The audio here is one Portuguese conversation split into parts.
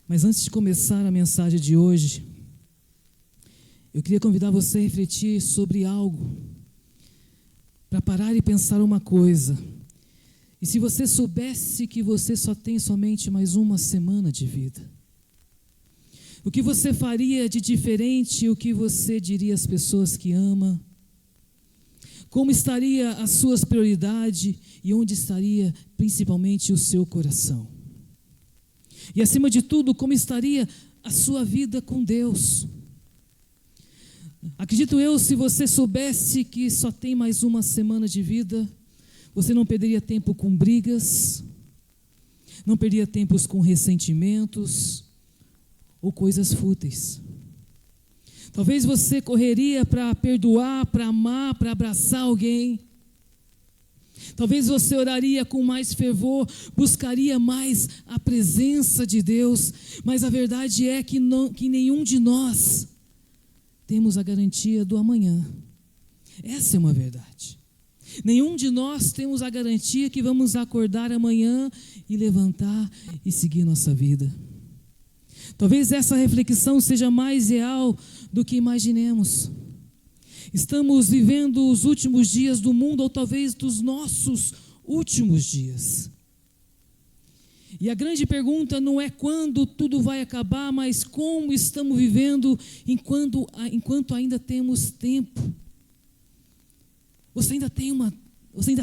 Mas antes de começar a mensagem de hoje, eu queria convidar você a refletir sobre algo, para parar e pensar uma coisa. E se você soubesse que você só tem somente mais uma semana de vida, o que você faria de diferente? O que você diria às pessoas que ama? Como estaria as suas prioridades e onde estaria principalmente o seu coração? E acima de tudo, como estaria a sua vida com Deus? Acredito eu, se você soubesse que só tem mais uma semana de vida, você não perderia tempo com brigas, não perderia tempos com ressentimentos ou coisas fúteis. Talvez você correria para perdoar, para amar, para abraçar alguém. Talvez você oraria com mais fervor, buscaria mais a presença de Deus. Mas a verdade é que nenhum de nós temos a garantia do amanhã. Essa é uma verdade. Nenhum de nós temos a garantia que vamos acordar amanhã e levantar e seguir nossa vida. Talvez essa reflexão seja mais real do que imaginemos. Estamos vivendo os últimos dias do mundo, ou talvez dos nossos últimos dias. E a grande pergunta não é quando tudo vai acabar, mas como estamos vivendo enquanto ainda temos tempo. Você ainda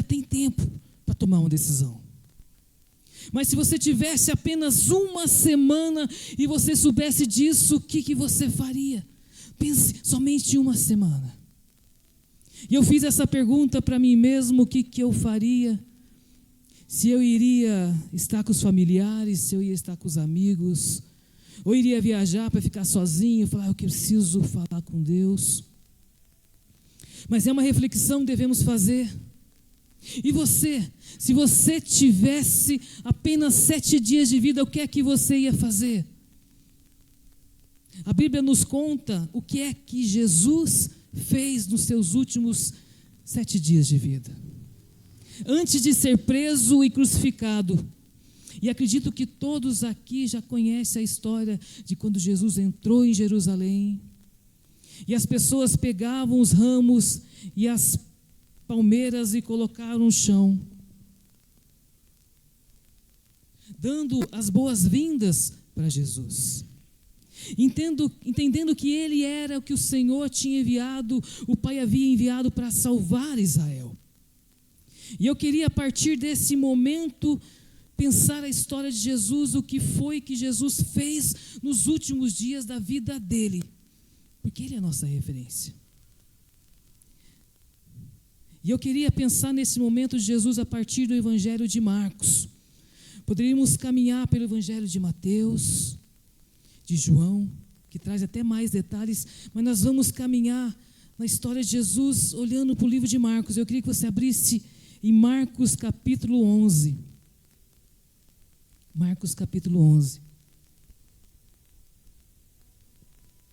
tem tempo para tomar uma decisão. Mas se você tivesse apenas uma semana e você soubesse disso, o que você faria? Pense somente uma semana. E eu fiz essa pergunta para mim mesmo, o que eu faria? Se eu iria estar com os familiares, se eu ia estar com os amigos, ou iria viajar para ficar sozinho, falar, eu preciso falar com Deus. Mas é uma reflexão que devemos fazer. E você, se você tivesse apenas 7 dias de vida, o que é que você ia fazer? A Bíblia nos conta o que é que Jesus fez nos seus últimos 7 dias de vida. Antes de ser preso e crucificado. E acredito que todos aqui já conhecem a história de quando Jesus entrou em Jerusalém. E as pessoas pegavam os ramos e as palmeiras e colocaram no chão, dando as boas-vindas para Jesus. Entendendo que ele era o que o Senhor tinha enviado, o Pai havia enviado para salvar Israel. E eu queria, a partir desse momento, pensar a história de Jesus, o que foi que Jesus fez nos últimos dias da vida dele, porque ele é a nossa referência. E eu queria pensar nesse momento de Jesus a partir do Evangelho de Marcos. Poderíamos caminhar pelo Evangelho de Mateus, de João, que traz até mais detalhes, mas nós vamos caminhar na história de Jesus olhando para o livro de Marcos. Eu queria que você abrisse em Marcos capítulo 11. Marcos capítulo 11.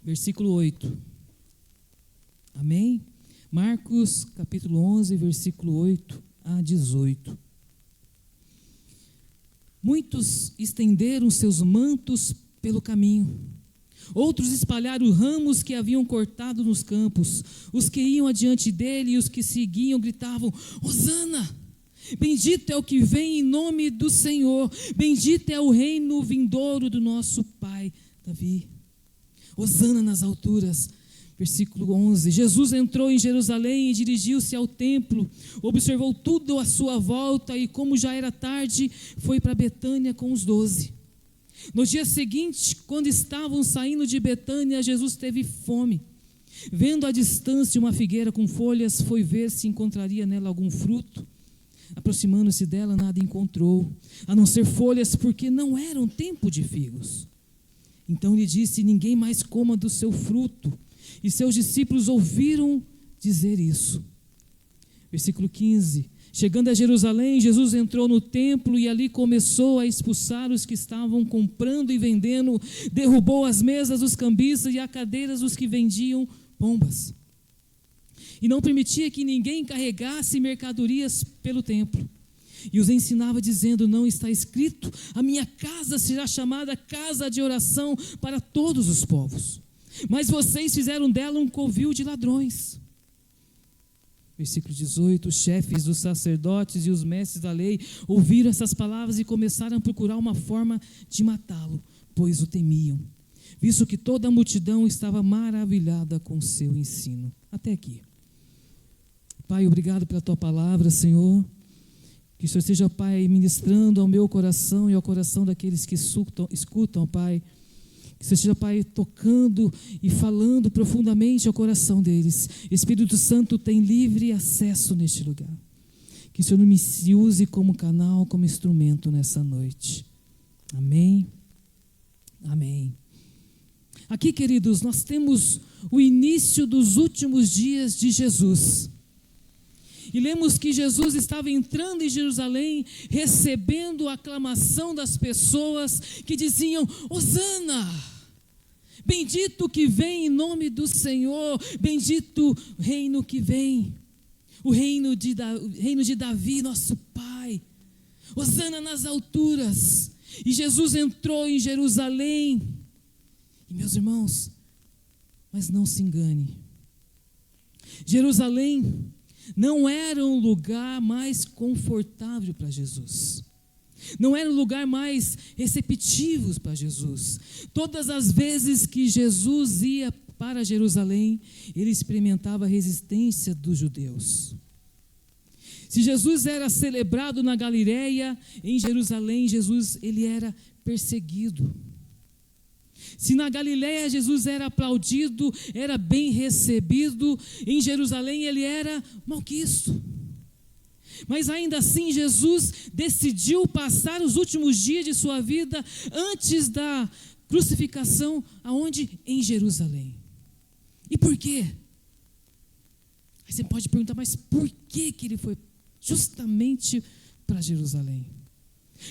Versículo 8. Amém? Marcos capítulo 11, versículo 8 a 18. Muitos estenderam seus mantos pelo caminho. Outros espalharam ramos que haviam cortado nos campos. Os que iam adiante dele e os que seguiam gritavam, Hosana! Bendito é o que vem em nome do Senhor. Bendito é o reino vindouro do nosso pai Davi. Hosana nas alturas. Versículo 11, Jesus entrou em Jerusalém e dirigiu-se ao templo, observou tudo à sua volta e, como já era tarde, foi para Betânia com os 12. No dia seguinte, quando estavam saindo de Betânia, Jesus teve fome. Vendo à distância uma figueira com folhas, foi ver se encontraria nela algum fruto. Aproximando-se dela, nada encontrou, a não ser folhas, porque não era um tempo de figos. Então lhe disse, ninguém mais coma do seu fruto. E seus discípulos ouviram dizer isso. Versículo 15. Chegando a Jerusalém, Jesus entrou no templo e ali começou a expulsar os que estavam comprando e vendendo, derrubou as mesas dos cambistas e as cadeiras dos que vendiam pombas. E não permitia que ninguém carregasse mercadorias pelo templo. E os ensinava dizendo: não está escrito, a minha casa será chamada casa de oração para todos os povos, mas vocês fizeram dela um covil de ladrões. Versículo 18, os chefes dos sacerdotes e os mestres da lei ouviram essas palavras e começaram a procurar uma forma de matá-lo, pois o temiam, visto que toda a multidão estava maravilhada com o seu ensino. Até aqui. Pai, obrigado pela tua palavra, Senhor. Que o Senhor seja, Pai, ministrando ao meu coração e ao coração daqueles que escutam, Pai. Que o Senhor seja, Pai, tocando e falando profundamente ao coração deles. Espírito Santo tem livre acesso neste lugar. Que o Senhor me use como canal, como instrumento nessa noite. Amém. Amém. Aqui, queridos, nós temos o início dos últimos dias de Jesus. E lemos que Jesus estava entrando em Jerusalém, recebendo a aclamação das pessoas que diziam: Hosana, bendito que vem em nome do Senhor, bendito o reino que vem, o reino de Davi, nosso Pai. Hosana nas alturas. E Jesus entrou em Jerusalém. E meus irmãos, mas não se engane, Jerusalém não era um lugar mais confortável para Jesus. Não era um lugar mais receptivo para Jesus. Todas as vezes que Jesus ia para Jerusalém, ele experimentava a resistência dos judeus. Se Jesus era celebrado na Galileia, em Jerusalém, ele era perseguido. Se na Galileia Jesus era aplaudido, era bem recebido, em Jerusalém ele era malquisto. Mas ainda assim Jesus decidiu passar os últimos dias de sua vida antes da crucificação, aonde? Em Jerusalém. E por quê? Aí você pode perguntar, mas por que ele foi justamente para Jerusalém?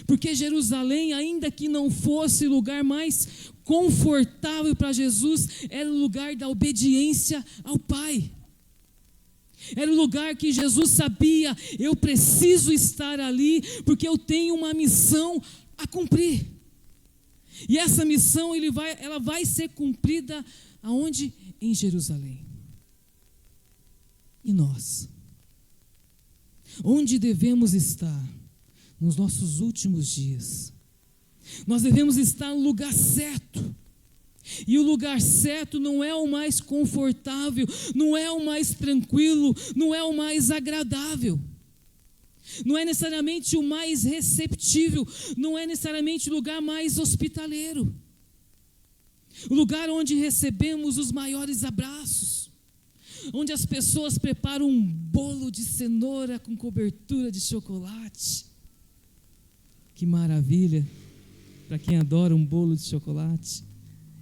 Porque Jerusalém, ainda que não fosse o lugar mais confortável para Jesus, era o lugar da obediência ao Pai. Era o lugar que Jesus sabia: eu preciso estar ali, porque eu tenho uma missão a cumprir. E essa missão ela vai ser cumprida aonde? Em Jerusalém. E nós? Onde devemos estar nos nossos últimos dias? Nós devemos estar no lugar certo. E o lugar certo não é o mais confortável, não é o mais tranquilo, não é o mais agradável, não é necessariamente o mais receptível, não é necessariamente o lugar mais hospitaleiro, o lugar onde recebemos os maiores abraços, onde as pessoas preparam um bolo de cenoura com cobertura de chocolate. Que maravilha, para quem adora um bolo de chocolate.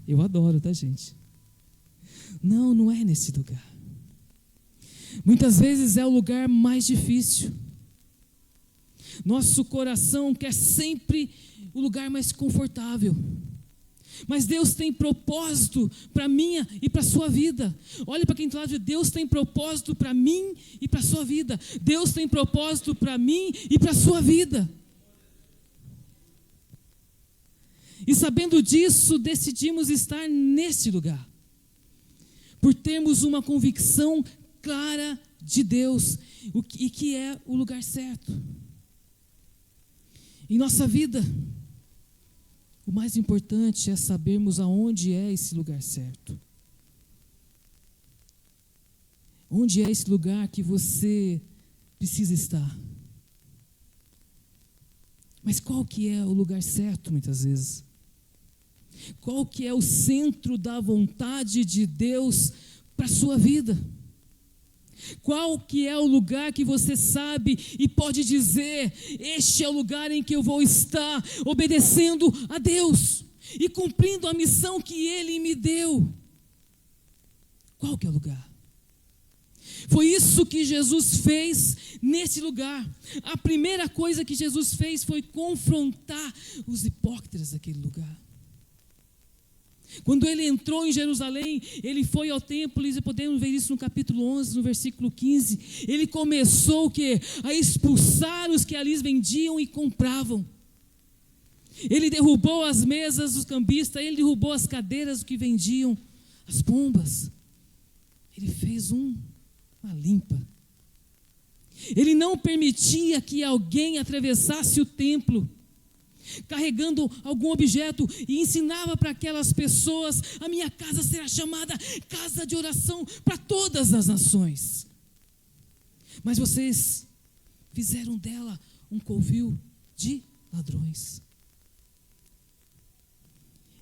Eu adoro, tá, gente? Não é nesse lugar. Muitas vezes é o lugar mais difícil. Nosso coração quer sempre o lugar mais confortável. Mas Deus tem propósito para a minha e para a sua vida. Olha para quem está lá, Deus tem propósito para mim e para a sua vida. Deus tem propósito para mim e para a sua vida. E sabendo disso, decidimos estar neste lugar, por termos uma convicção clara de Deus, e que é o lugar certo. Em nossa vida, o mais importante é sabermos aonde é esse lugar certo. Onde é esse lugar que você precisa estar? Mas qual que é o lugar certo muitas vezes? Qual que é o centro da vontade de Deus para a sua vida? Qual que é o lugar que você sabe e pode dizer: este é o lugar em que eu vou estar obedecendo a Deus e cumprindo a missão que Ele me deu? Qual que é o lugar? Foi isso que Jesus fez nesse lugar. A primeira coisa que Jesus fez foi confrontar os hipócritas daquele lugar. Quando ele entrou em Jerusalém, ele foi ao templo, e podemos ver isso no capítulo 11, no versículo 15. Ele começou o quê? A expulsar os que ali vendiam e compravam. Ele derrubou as mesas dos cambistas, ele derrubou as cadeiras que vendiam as pombas. Ele fez uma limpa. Ele não permitia que alguém atravessasse o templo carregando algum objeto, e ensinava para aquelas pessoas: a minha casa será chamada casa de oração para todas as nações. Mas vocês fizeram dela um covil de ladrões.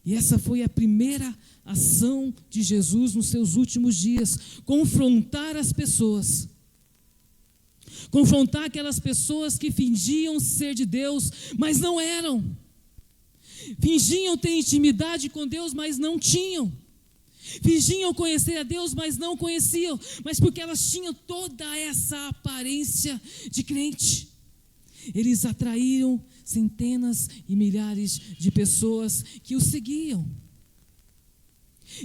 E essa foi a primeira ação de Jesus nos seus últimos dias: confrontar as pessoas. Confrontar aquelas pessoas que fingiam ser de Deus, mas não eram. Fingiam ter intimidade com Deus, mas não tinham. Fingiam conhecer a Deus, mas não conheciam. Mas porque elas tinham toda essa aparência de crente, eles atraíram centenas e milhares de pessoas que o seguiam.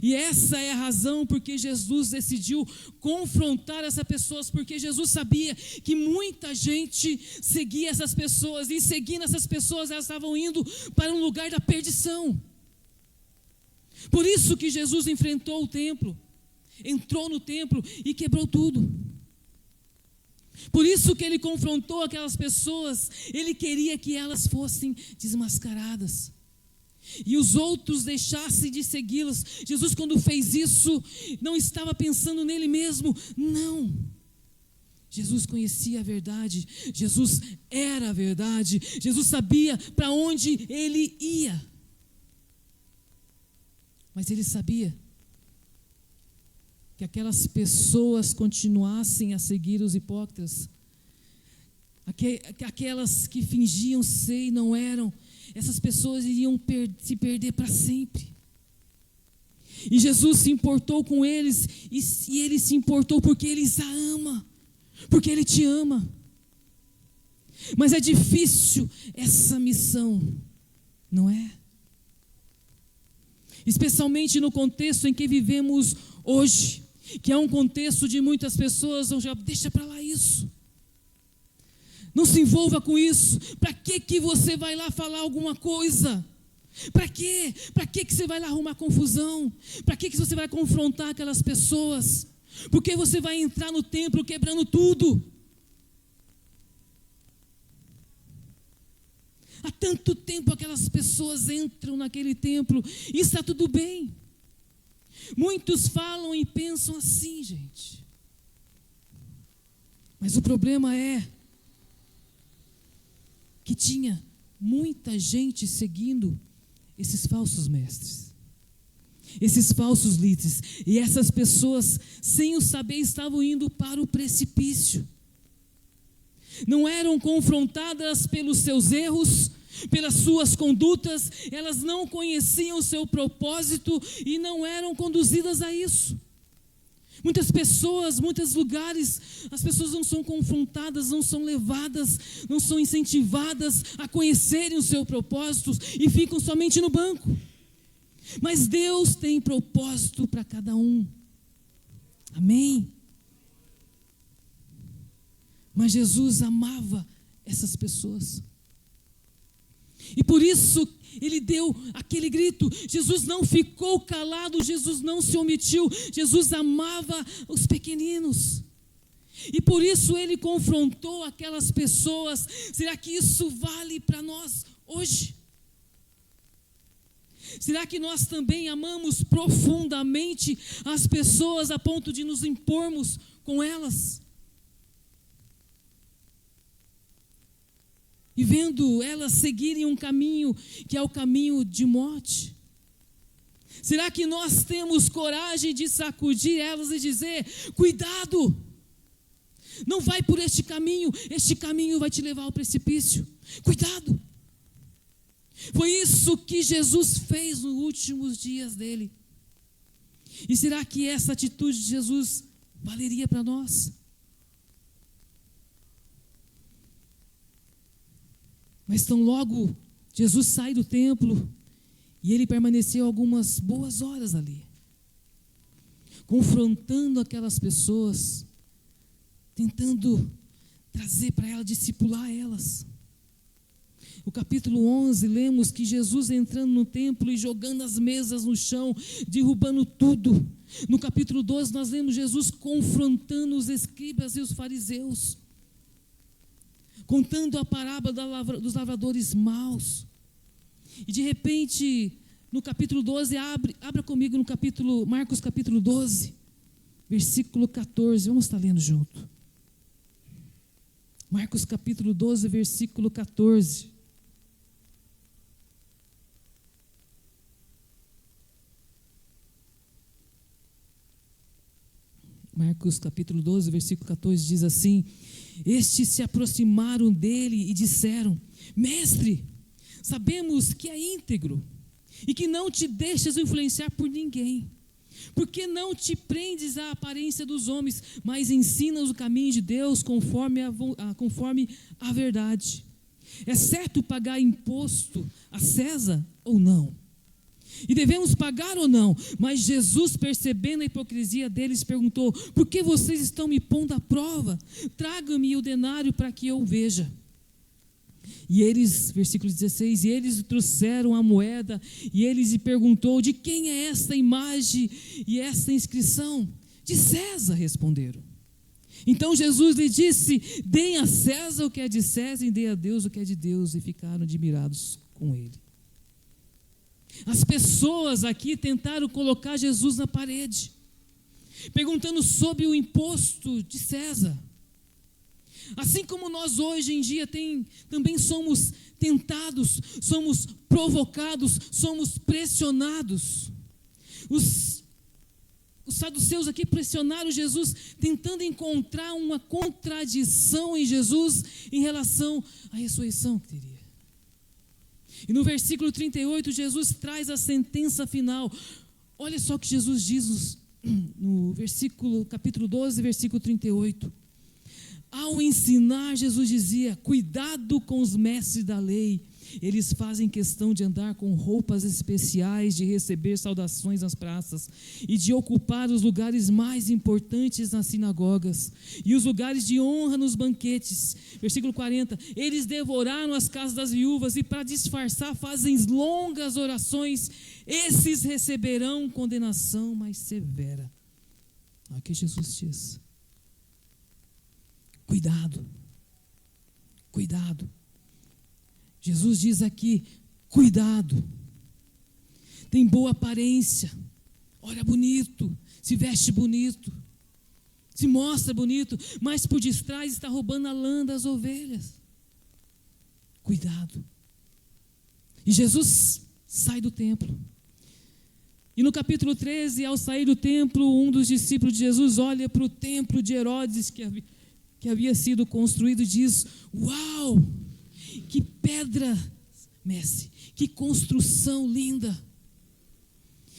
E essa é a razão porque Jesus decidiu confrontar essas pessoas, porque Jesus sabia que muita gente seguia essas pessoas, e seguindo essas pessoas, elas estavam indo para um lugar da perdição. Por isso que Jesus enfrentou o templo, entrou no templo e quebrou tudo. Por isso que ele confrontou aquelas pessoas, ele queria que elas fossem desmascaradas e os outros deixassem de segui-los. Jesus, quando fez isso, não estava pensando nele mesmo, não. Jesus conhecia a verdade, Jesus era a verdade, Jesus sabia para onde ele ia. Mas ele sabia que aquelas pessoas continuassem a seguir os hipócritas, aquelas que fingiam ser e não eram, essas pessoas iriam se perder para sempre. E Jesus se importou com eles, e ele se importou porque ele os ama, porque ele te ama. Mas é difícil essa missão, não é? Especialmente no contexto em que vivemos hoje, que é um contexto de muitas pessoas, já deixa para lá isso. Não se envolva com isso. Para que você vai lá falar alguma coisa? Para quê? Para que você vai lá arrumar confusão? Para que você vai confrontar aquelas pessoas? Porque você vai entrar no templo quebrando tudo. Há tanto tempo aquelas pessoas entram naquele templo e está tudo bem. Muitos falam e pensam assim, gente. Mas o problema é que tinha muita gente seguindo esses falsos mestres, esses falsos líderes, e essas pessoas, sem o saber, estavam indo para o precipício. Não eram confrontadas pelos seus erros, pelas suas condutas, elas não conheciam o seu propósito e não eram conduzidas a isso. Muitas pessoas, muitos lugares, as pessoas não são confrontadas, não são levadas, não são incentivadas a conhecerem os seus propósitos e ficam somente no banco. Mas Deus tem propósito para cada um. Amém? Mas Jesus amava essas pessoas. E por isso ele deu aquele grito. Jesus não ficou calado, Jesus não se omitiu. Jesus amava os pequeninos. E por isso ele confrontou aquelas pessoas. Será que isso vale para nós hoje? Será que nós também amamos profundamente as pessoas a ponto de nos impormos com elas? E vendo elas seguirem um caminho que é o caminho de morte? Será que nós temos coragem de sacudir elas e dizer: cuidado, não vai por este caminho vai te levar ao precipício, cuidado. Foi isso que Jesus fez nos últimos dias dele. E será que essa atitude de Jesus valeria para nós? Mas tão logo Jesus sai do templo E ele permaneceu algumas boas horas ali, confrontando aquelas pessoas, tentando trazer para ela, discipular elas. No capítulo 11, lemos que Jesus entrando no templo e jogando as mesas no chão, derrubando tudo. No capítulo 12, nós lemos Jesus confrontando os escribas e os fariseus, contando a parábola dos lavradores maus. E de repente, no capítulo 12, abra comigo no Marcos capítulo 12, versículo 14, vamos estar lendo junto. Marcos capítulo 12, versículo 14. Marcos capítulo 12, versículo 14 diz assim: estes se aproximaram dele e disseram: mestre, sabemos que é íntegro e que não te deixas influenciar por ninguém. Por que não te prendes à aparência dos homens, mas ensinas o caminho de Deus conforme a verdade? É certo pagar imposto a César ou não? E devemos pagar ou não? Mas Jesus, percebendo a hipocrisia deles, perguntou: por que vocês estão me pondo à prova? Traga-me o denário para que eu veja. E eles, versículo 16, e eles trouxeram a moeda, e eles lhe perguntou: de quem é esta imagem e esta inscrição? De César, responderam. Então Jesus lhe disse: deem a César o que é de César e deem a Deus o que é de Deus. E ficaram admirados com ele. As pessoas aqui tentaram colocar Jesus na parede, perguntando sobre o imposto de César. Assim como nós hoje em dia também somos tentados, somos provocados, somos pressionados. Os saduceus aqui pressionaram Jesus, tentando encontrar uma contradição em Jesus em relação à ressurreição que teria. E no versículo 38, Jesus traz a sentença final. Olha só o que Jesus diz no capítulo 12, versículo 38. Ao ensinar, Jesus dizia: cuidado com os mestres da lei. Eles fazem questão de andar com roupas especiais, de receber saudações nas praças e de ocupar os lugares mais importantes nas sinagogas e os lugares de honra nos banquetes. Versículo 40, eles devoraram as casas das viúvas e para disfarçar fazem longas orações. Esses receberão condenação mais severa. Olha o que Jesus diz. Cuidado, cuidado. Jesus diz aqui: cuidado. Tem boa aparência, olha bonito, se veste bonito, se mostra bonito, mas por detrás está roubando a lã das ovelhas. Cuidado. E Jesus sai do templo. E no capítulo 13, ao sair do templo, um dos discípulos de Jesus olha para o templo de Herodes que havia sido construído e diz: uau, que pedra, mestre, que construção linda.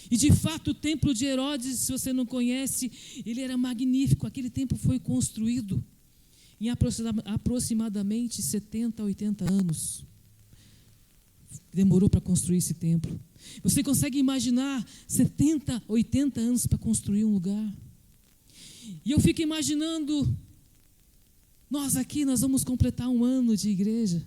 E de fato o templo de Herodes, se você não conhece, ele era magnífico. Aquele templo foi construído em aproximadamente 70 a 80 anos. Demorou para construir esse templo. Você consegue imaginar 70, 80 anos para construir um lugar? E eu fico imaginando, nós vamos completar um ano de igreja.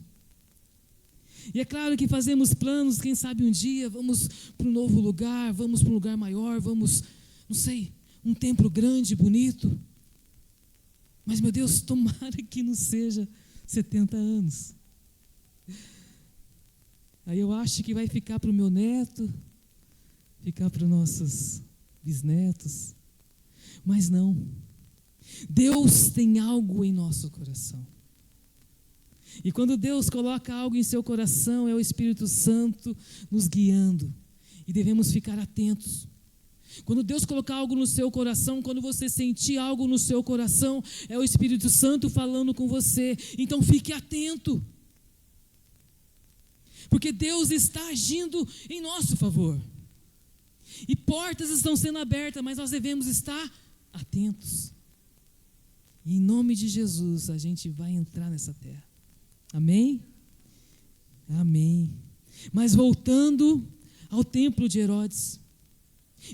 E é claro que fazemos planos, quem sabe um dia vamos para um novo lugar, vamos para um lugar maior, vamos, não sei, um templo grande, bonito. Mas, meu Deus, tomara que não seja 70 anos. Aí eu acho que vai ficar para o meu neto, ficar para os nossos bisnetos. Mas não. Deus tem algo em nosso coração. E quando Deus coloca algo em seu coração, é o Espírito Santo nos guiando. E devemos ficar atentos. Quando Deus colocar algo no seu coração, quando você sentir algo no seu coração, é o Espírito Santo falando com você. Então fique atento. Porque Deus está agindo em nosso favor. E portas estão sendo abertas, mas nós devemos estar atentos. E em nome de Jesus, a gente vai entrar nessa terra. Amém? Amém. Mas voltando ao templo de Herodes.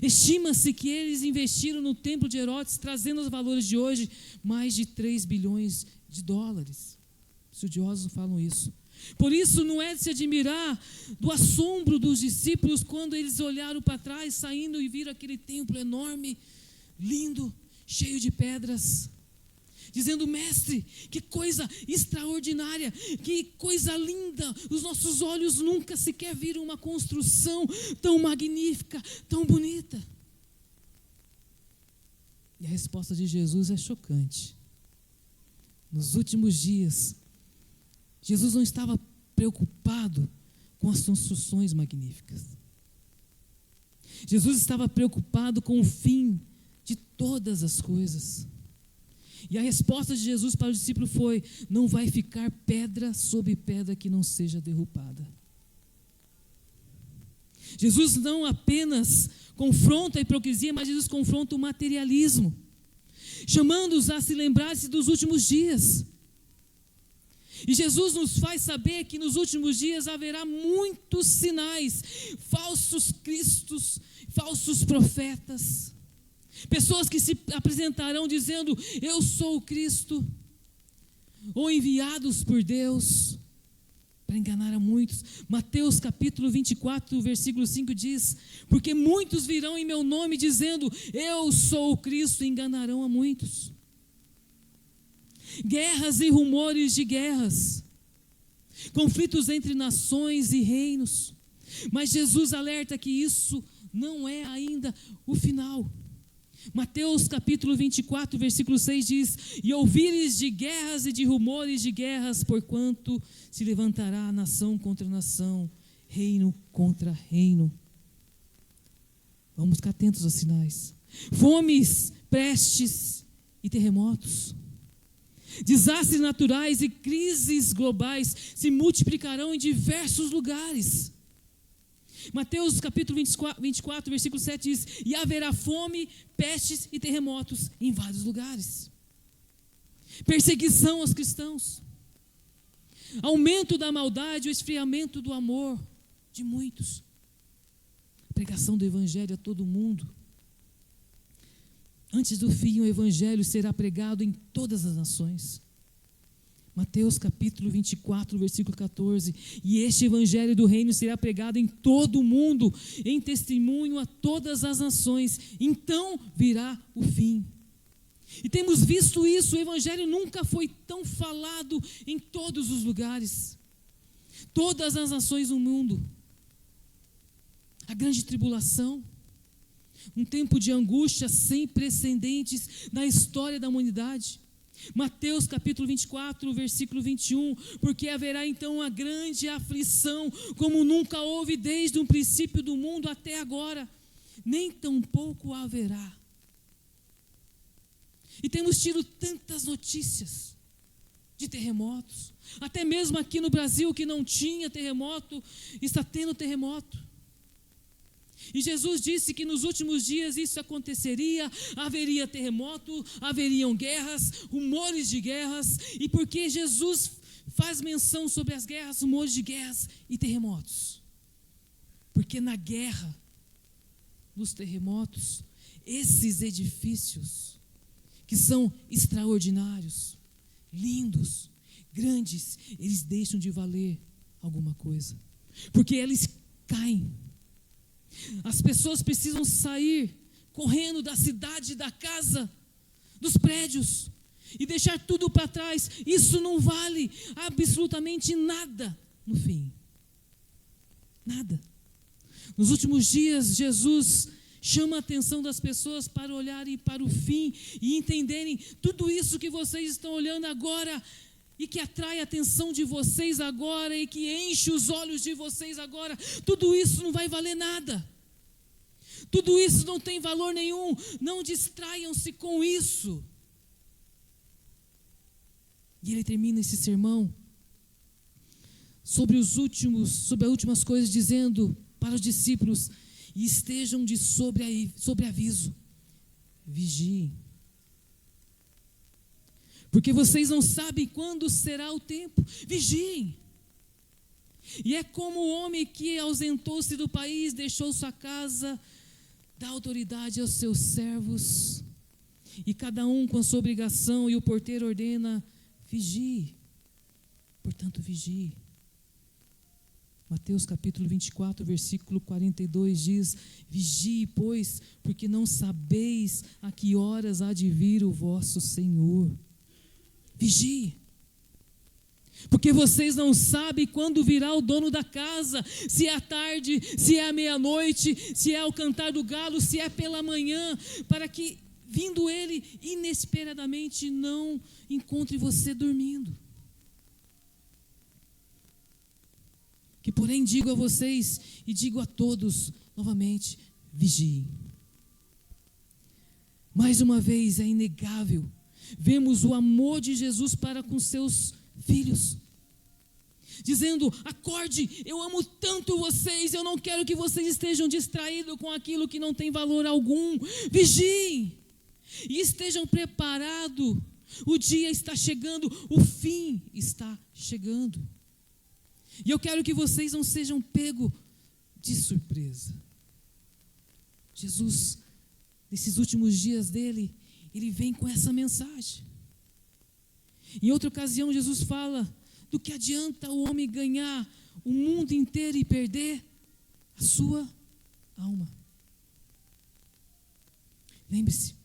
Estima-se que eles investiram no templo de Herodes, trazendo os valores de hoje, mais de 3 bilhões de dólares. Estudiosos falam isso. Por isso não é de se admirar do assombro dos discípulos quando eles olharam para trás, saindo e viram aquele templo enorme, lindo, cheio de pedras, dizendo: mestre, que coisa extraordinária, que coisa linda, os nossos olhos nunca sequer viram uma construção tão magnífica, tão bonita. E a resposta de Jesus é chocante. Nos últimos dias, Jesus não estava preocupado com as construções magníficas. Jesus estava preocupado com o fim de todas as coisas. E a resposta de Jesus para o discípulo foi: não vai ficar pedra sobre pedra que não seja derrubada. Jesus não apenas confronta a hipocrisia, mas Jesus confronta o materialismo, chamando-os a se lembrarem dos últimos dias. E Jesus nos faz saber que nos últimos dias haverá muitos sinais, falsos cristos, falsos profetas, pessoas que se apresentarão dizendo: eu sou o Cristo, ou enviados por Deus, para enganar a muitos. Mateus capítulo 24, versículo 5 diz: porque muitos virão em meu nome dizendo: eu sou o Cristo, e enganarão a muitos. Guerras e rumores de guerras, conflitos entre nações e reinos, mas Jesus alerta que isso não é ainda o final. Mateus capítulo 24, versículo 6 diz: e ouvires de guerras e de rumores de guerras, porquanto se levantará nação contra nação, reino contra reino. Vamos ficar atentos aos sinais. Fomes, pestes e terremotos, desastres naturais e crises globais se multiplicarão em diversos lugares. Mateus capítulo 24, versículo 7 diz: e haverá fome, pestes e terremotos em vários lugares. Perseguição aos cristãos, aumento da maldade, o esfriamento do amor de muitos, pregação do evangelho a todo mundo. Antes do fim, o evangelho será pregado em todas as nações. Mateus capítulo 24, versículo 14. E este evangelho do reino será pregado em todo o mundo, em testemunho a todas as nações. Então virá o fim. E temos visto isso, o evangelho nunca foi tão falado em todos os lugares. Todas as nações do mundo. A grande tribulação, um tempo de angústia sem precedentes na história da humanidade. Mateus capítulo 24, versículo 21, porque haverá então uma grande aflição, como nunca houve desde o princípio do mundo até agora, nem tampouco haverá. E temos tido tantas notícias de terremotos, até mesmo aqui no Brasil que não tinha terremoto, está tendo terremoto. E Jesus disse que nos últimos dias isso aconteceria, haveria terremoto, haveriam guerras, rumores de guerras. E porque Jesus faz menção sobre as guerras, rumores de guerras e terremotos? Porque na guerra, nos terremotos, esses edifícios que são extraordinários, lindos, grandes, eles deixam de valer alguma coisa, porque eles caem. As pessoas precisam sair correndo da cidade, da casa, dos prédios e deixar tudo para trás. Isso não vale absolutamente nada no fim. Nada. Nos últimos dias, Jesus chama a atenção das pessoas para olharem para o fim e entenderem tudo isso que vocês estão olhando agora e que atrai a atenção de vocês agora e que enche os olhos de vocês agora, tudo isso não vai valer nada. Tudo isso não tem valor nenhum. Não distraiam-se com isso. E ele termina esse sermão sobre as últimas coisas, dizendo para os discípulos: e estejam de sobreaviso, vigiem, porque vocês não sabem quando será o tempo. Vigiem. E é como o homem que ausentou-se do país, deixou sua casa, dá autoridade aos seus servos, e cada um com a sua obrigação, e o porteiro ordena: vigie, portanto vigie. Mateus capítulo 24, versículo 42 diz: vigie, pois, porque não sabeis a que horas há de vir o vosso Senhor. Vigie. Porque vocês não sabem quando virá o dono da casa, se é à tarde, se é à meia-noite, se é ao cantar do galo, se é pela manhã, para que, vindo ele inesperadamente, não encontre você dormindo. Que porém digo a vocês e digo a todos novamente: vigiem. Mais uma vez é inegável, vemos o amor de Jesus para com seus filhos, dizendo: acorde, eu amo tanto vocês, eu não quero que vocês estejam distraídos com aquilo que não tem valor algum. Vigiem e estejam preparados, o dia está chegando, o fim está chegando. E eu quero que vocês não sejam pegos de surpresa. Jesus, nesses últimos dias dele, ele vem com essa mensagem. Em outra ocasião, Jesus fala: do que adianta o homem ganhar o mundo inteiro e perder a sua alma? Lembre-se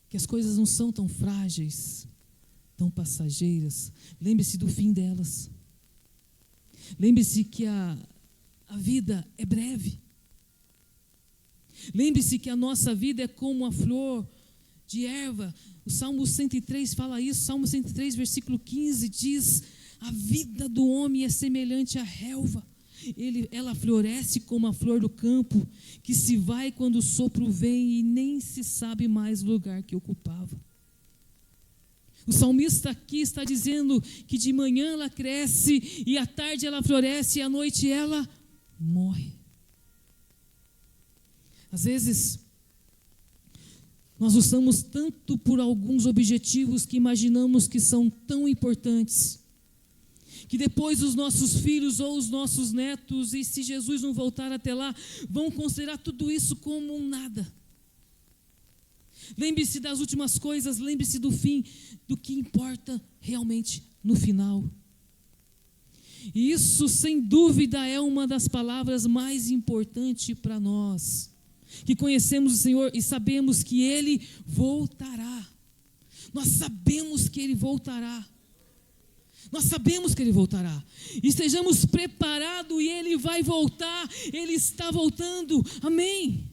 que as coisas não são tão frágeis, tão passageiras. Lembre-se do fim delas. Lembre-se que a vida é breve. Lembre-se que a nossa vida é como a flor de erva. O Salmo 103 fala isso. Salmo 103, versículo 15 diz: a vida do homem é semelhante à relva. Ela floresce como a flor do campo, que se vai quando o sopro vem e nem se sabe mais o lugar que ocupava. O salmista aqui está dizendo que de manhã ela cresce, e à tarde ela floresce, e à noite ela morre. Às vezes, nós lutamos tanto por alguns objetivos que imaginamos que são tão importantes, que depois os nossos filhos ou os nossos netos, e se Jesus não voltar até lá, vão considerar tudo isso como um nada. Lembre-se das últimas coisas, lembre-se do fim, do que importa realmente no final. E isso, sem dúvida, é uma das palavras mais importantes para nós, que conhecemos o Senhor e sabemos que Ele voltará. Nós sabemos que Ele voltará. Nós sabemos que Ele voltará. Estejamos preparados, e Ele vai voltar. Ele está voltando. Amém.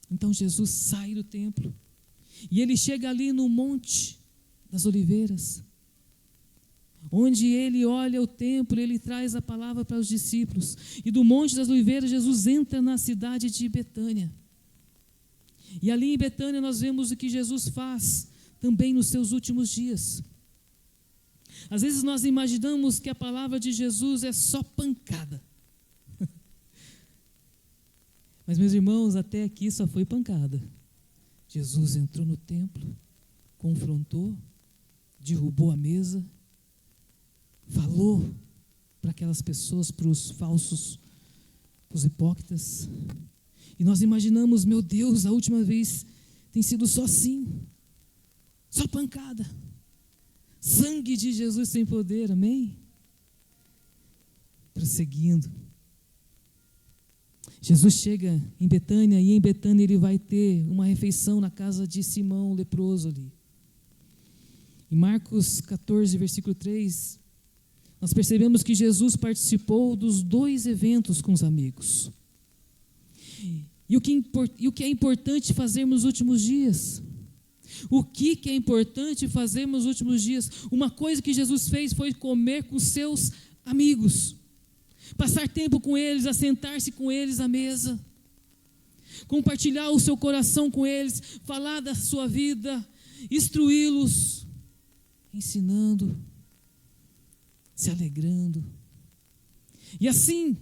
Então Jesus sai do templo, e Ele chega ali no Monte das Oliveiras, onde Ele olha o templo, Ele traz a palavra para os discípulos. E do Monte das Oliveiras, Jesus entra na cidade de Betânia. E ali em Betânia nós vemos o que Jesus faz também nos seus últimos dias. Às vezes nós imaginamos que a palavra de Jesus é só pancada. Mas, meus irmãos, até aqui só foi pancada. Jesus entrou no templo, confrontou, derrubou a mesa, falou para aquelas pessoas, para os falsos, para os hipócritas. E nós imaginamos: meu Deus, a última vez tem sido só assim, só pancada. Sangue de Jesus sem poder, amém? Prosseguindo, Jesus chega em Betânia, e em Betânia Ele vai ter uma refeição na casa de Simão, o leproso ali. Em Marcos 14, versículo 3, nós percebemos que Jesus participou dos 2 eventos com os amigos. E o que é importante fazermos nos últimos dias? O que é importante fazermos nos últimos dias? Uma coisa que Jesus fez foi comer com seus amigos, passar tempo com eles, assentar-se com eles à mesa, compartilhar o seu coração com eles, falar da sua vida, instruí-los, ensinando, se alegrando. E assim,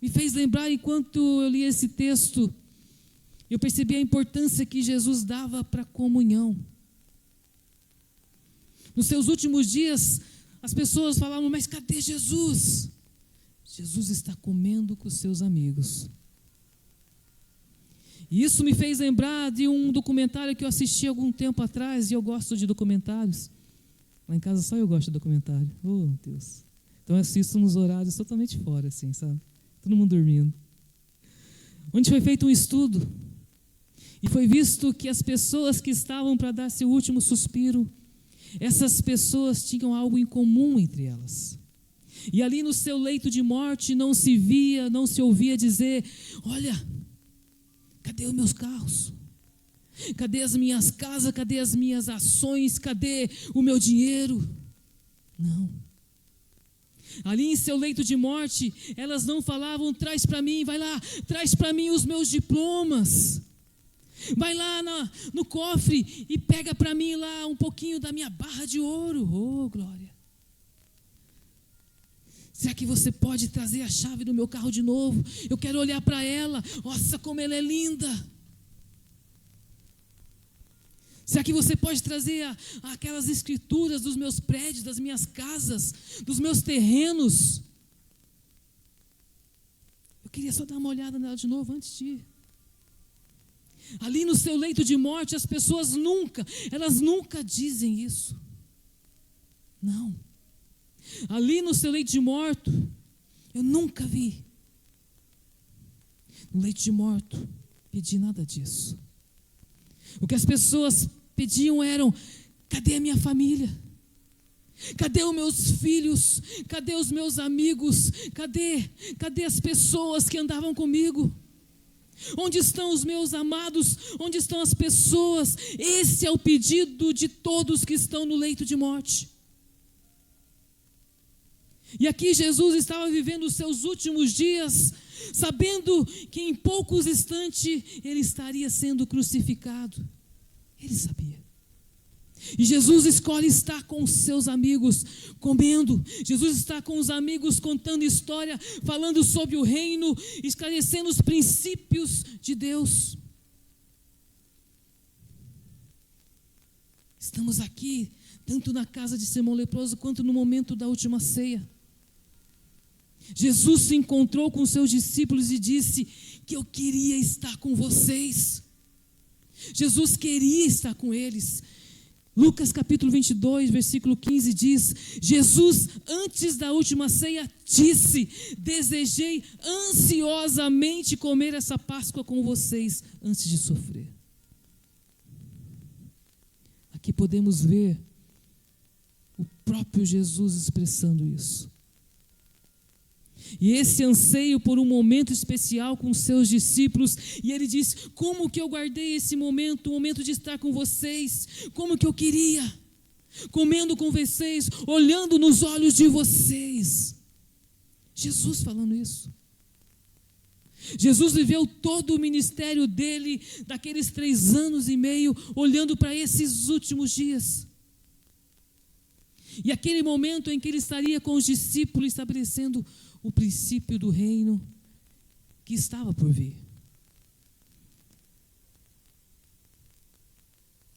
me fez lembrar, enquanto eu li esse texto, eu percebi a importância que Jesus dava para a comunhão. Nos seus últimos dias, as pessoas falavam, mas cadê Jesus? Jesus está comendo com os seus amigos. E isso me fez lembrar de um documentário que eu assisti algum tempo atrás, e eu gosto de documentários. Lá em casa só eu gosto de documentário. Oh, Deus. Então eu assisto nos horários totalmente fora, assim, sabe? Todo mundo dormindo. Onde foi feito um estudo, e foi visto que as pessoas que estavam para dar seu último suspiro, essas pessoas tinham algo em comum entre elas. E ali no seu leito de morte não se via, não se ouvia dizer, olha, cadê os meus carros? Cadê as minhas casas? Cadê as minhas ações? Cadê o meu dinheiro? Não. Ali em seu leito de morte, elas não falavam, traz para mim, vai lá, traz para mim os meus diplomas. Vai lá no cofre e pega para mim lá um pouquinho da minha barra de ouro. Oh, glória. Será que você pode trazer a chave do meu carro de novo? Eu quero olhar para ela. Nossa, como ela é linda. Será que você pode trazer aquelas escrituras dos meus prédios, das minhas casas, dos meus terrenos? Eu queria só dar uma olhada nela de novo antes de ir. Ali no seu leito de morte, as pessoas elas nunca dizem isso. Não. Ali no seu leito de morto, eu nunca vi, no leito de morto, pedir nada disso. O que as pessoas pediam eram, cadê a minha família? Cadê os meus filhos? Cadê os meus amigos? Cadê as pessoas que andavam comigo? Onde estão os meus amados? Onde estão as pessoas? Esse é o pedido de todos que estão no leito de morte. E aqui Jesus estava vivendo os seus últimos dias, sabendo que em poucos instantes ele estaria sendo crucificado. Ele sabia. E Jesus escolhe estar com os seus amigos, comendo. Jesus está com os amigos, contando história, falando sobre o reino, esclarecendo os princípios de Deus. Estamos aqui, tanto na casa de Simão leproso, quanto no momento da última ceia. Jesus se encontrou com seus discípulos e disse que eu queria estar com vocês. Jesus queria estar com eles. Lucas capítulo 22, versículo 15 diz, Jesus antes da última ceia disse, desejei ansiosamente comer essa Páscoa com vocês antes de sofrer. Aqui podemos ver o próprio Jesus expressando isso. E esse anseio por um momento especial com seus discípulos, e ele diz, como que eu guardei esse momento, o momento de estar com vocês, como que eu queria, comendo com vocês, olhando nos olhos de vocês. Jesus falando isso. Jesus viveu todo o ministério dele, daqueles 3 anos e meio, olhando para esses últimos dias. E aquele momento em que ele estaria com os discípulos, estabelecendo o princípio do reino que estava por vir.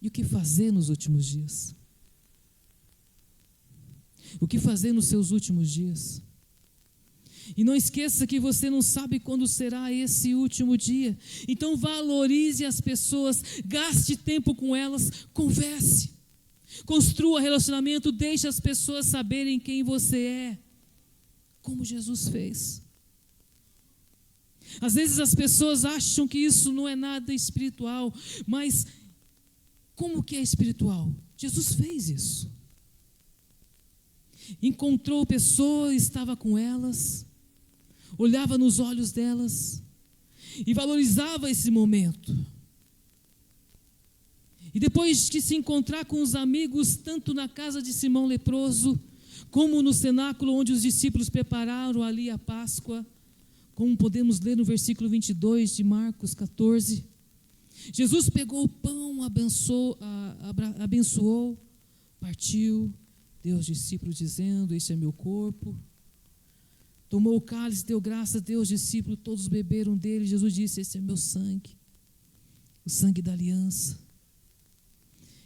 E o que fazer nos últimos dias? O que fazer nos seus últimos dias? E não esqueça que você não sabe quando será esse último dia. Então valorize as pessoas, gaste tempo com elas, converse, construa relacionamento, deixe as pessoas saberem quem você é, como Jesus fez. Às vezes as pessoas acham que isso não é nada espiritual, mas como que é espiritual? Jesus fez isso. Encontrou pessoas, estava com elas, olhava nos olhos delas e valorizava esse momento. E depois de se encontrar com os amigos, tanto na casa de Simão leproso, como no cenáculo onde os discípulos prepararam ali a Páscoa, como podemos ler no versículo 22 de Marcos 14, Jesus pegou o pão, abençoou, partiu, deu aos discípulos dizendo, este é meu corpo. Tomou o cálice, deu graças a Deus, os discípulos todos beberam dele. Jesus disse, este é meu sangue, o sangue da aliança.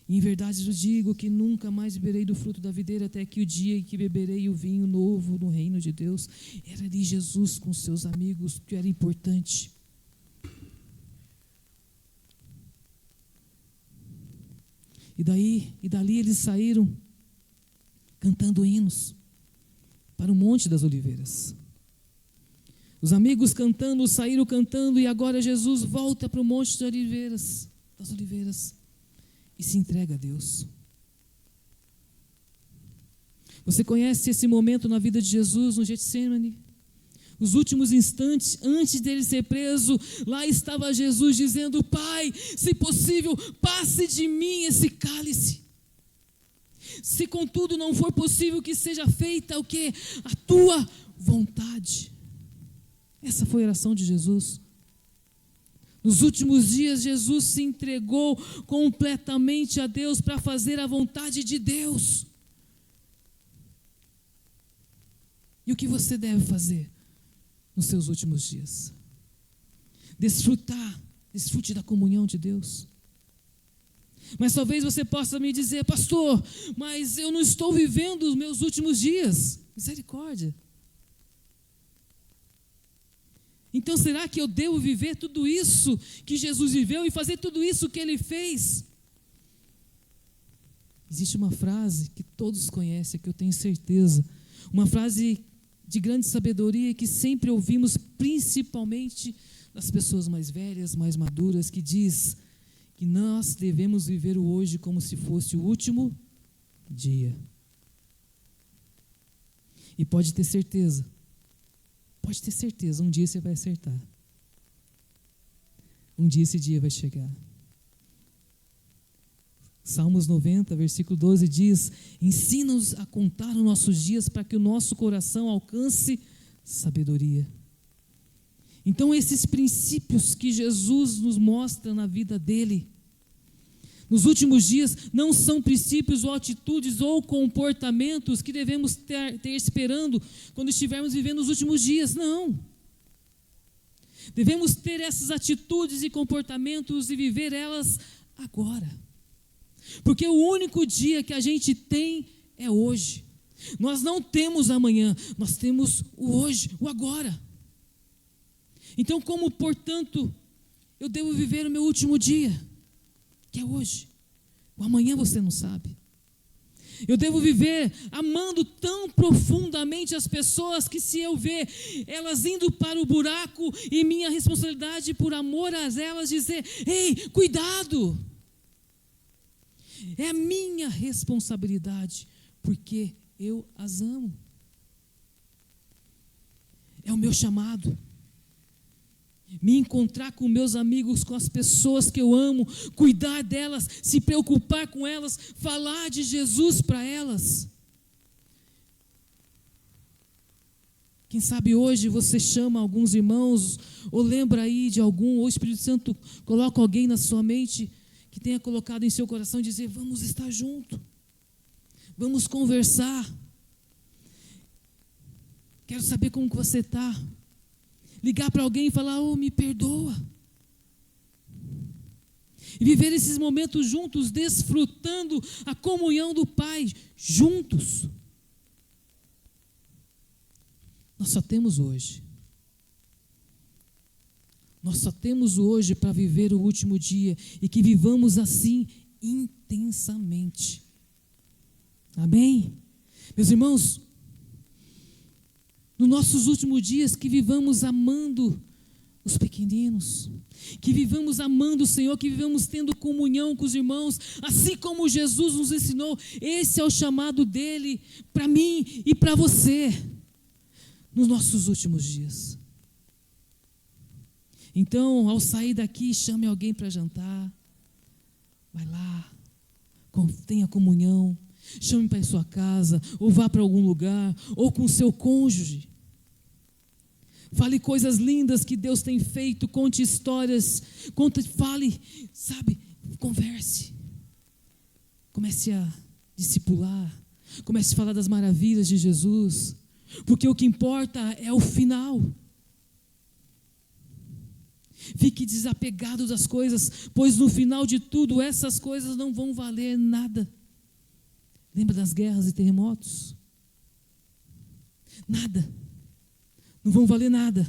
Em verdade eu digo que nunca mais beberei do fruto da videira até que o dia em que beberei o vinho novo no reino de Deus. Era ali Jesus com seus amigos, que era importante. E dali eles saíram cantando hinos para o Monte das Oliveiras. Os amigos cantando, saíram cantando, e agora Jesus volta para o Monte das Oliveiras e se entrega a Deus. Você conhece esse momento na vida de Jesus no Getsemane? Os últimos instantes antes dele ser preso, lá estava Jesus dizendo: Pai, se possível, passe de mim esse cálice. Se contudo não for possível, que seja feita o quê? A tua vontade. Essa foi a oração de Jesus. Nos últimos dias, Jesus se entregou completamente a Deus para fazer a vontade de Deus. E o que você deve fazer nos seus últimos dias? Desfrute da comunhão de Deus. Mas talvez você possa me dizer: pastor, mas eu não estou vivendo os meus últimos dias. Misericórdia. Então será que eu devo viver tudo isso que Jesus viveu e fazer tudo isso que Ele fez? Existe uma frase que todos conhecem, que eu tenho certeza, uma frase de grande sabedoria que sempre ouvimos, principalmente das pessoas mais velhas, mais maduras, que diz que nós devemos viver o hoje como se fosse o último dia. E pode ter certeza, um dia você vai acertar. Um dia esse dia vai chegar. Salmos 90, versículo 12 diz: ensina-nos a contar os nossos dias para que o nosso coração alcance sabedoria. Então esses princípios que Jesus nos mostra na vida dele, nos últimos dias, não são princípios ou atitudes ou comportamentos que devemos ter esperando quando estivermos vivendo os últimos dias, não. Devemos ter essas atitudes e comportamentos e viver elas agora. Porque o único dia que a gente tem é hoje. Nós não temos amanhã, nós temos o hoje, o agora. Então, como, portanto, eu devo viver o meu último dia, que é hoje? O amanhã você não sabe. Eu devo viver amando tão profundamente as pessoas que, se eu ver elas indo para o buraco, e minha responsabilidade por amor a elas dizer: ei, cuidado. É a minha responsabilidade, porque eu as amo. É o meu chamado. Me encontrar com meus amigos, com as pessoas que eu amo, cuidar delas, se preocupar com elas, falar de Jesus para elas. Quem sabe hoje você chama alguns irmãos, ou lembra aí de algum, ou o Espírito Santo coloca alguém na sua mente que tenha colocado em seu coração e dizer: vamos estar junto, vamos conversar, quero saber como que você está. Ligar para alguém e falar: oh, me perdoa. E viver esses momentos juntos, desfrutando a comunhão do Pai, juntos. Nós só temos hoje. Nós só temos hoje para viver o último dia, e que vivamos assim intensamente. Amém? Meus irmãos, nos nossos últimos dias, que vivamos amando os pequeninos, que vivamos amando o Senhor, que vivamos tendo comunhão com os irmãos, assim como Jesus nos ensinou. Esse é o chamado dele para mim e para você, nos nossos últimos dias. Então, ao sair daqui, chame alguém para jantar, vai lá, tenha comunhão. Chame para a sua casa, ou vá para algum lugar, ou com o seu cônjuge. Fale coisas lindas que Deus tem feito, conte histórias, fale, sabe, converse. Comece a discipular, comece a falar das maravilhas de Jesus, porque o que importa é o final. Fique desapegado das coisas, pois no final de tudo essas coisas não vão valer nada. Lembra das guerras e terremotos? Nada. Não vão valer nada.